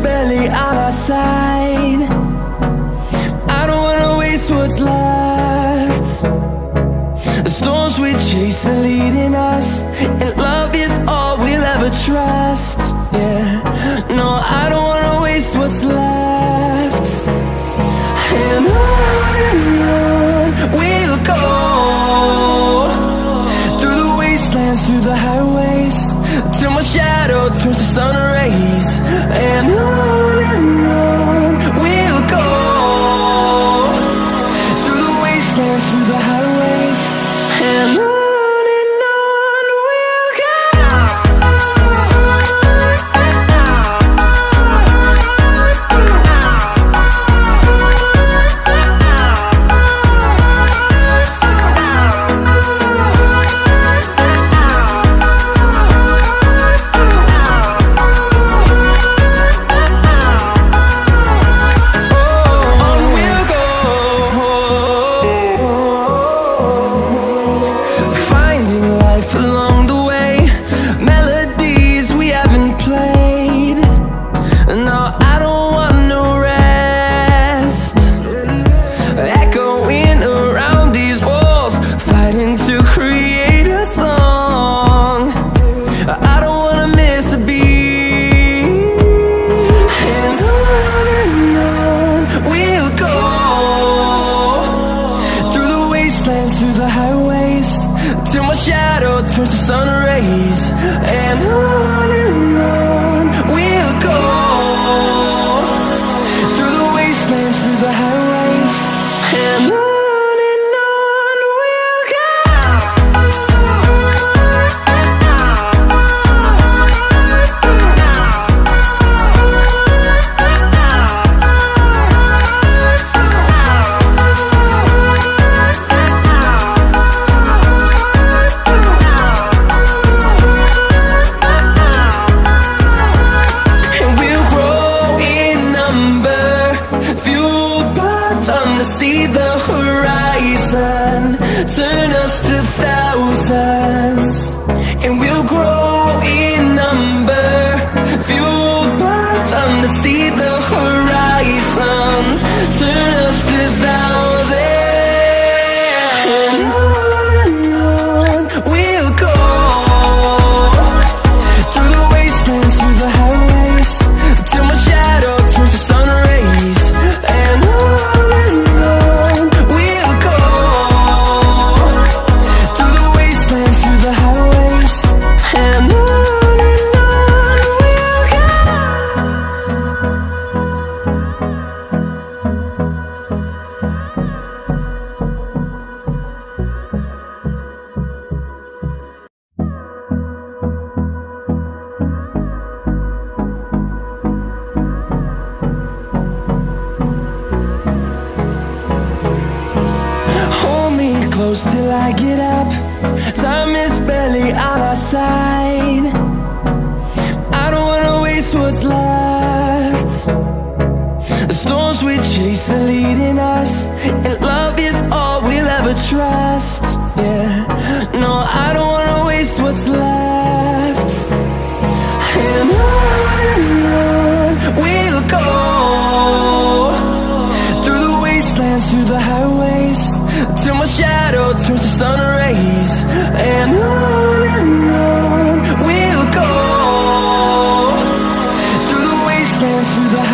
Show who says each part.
Speaker 1: barely on our side. I don't wanna waste what's left. The storms we chase are leading us, and love is all we'll ever trust. Yeah, no, I don't wanna waste what's left. And on we'll go, through the wastelands, through the highways, till my shadow turns to sun rays. And on we'll go, through the wastelands, through the highways, and on we'll go. Turns to sun rays, and on we'll go, through the wastelands, through the highways, and on we'll go. See the horizon turn us to thousands, and we'll grow in number, fueled by them. To see the horizon turn us to thousands, and on we'll go, through the wastelands, through the highways, till my shadow turns to sun rays. And close till I get up. Time is barely on our side. I don't wanna waste what's left. The storms we chase are leading us, and love is all we'll ever trust. Yeah, no, I don't wanna waste what's left. And on we'll go, through the wastelands, through the highways, till my shadow turns to sun rays. And on we'll go, through the wastelands, through the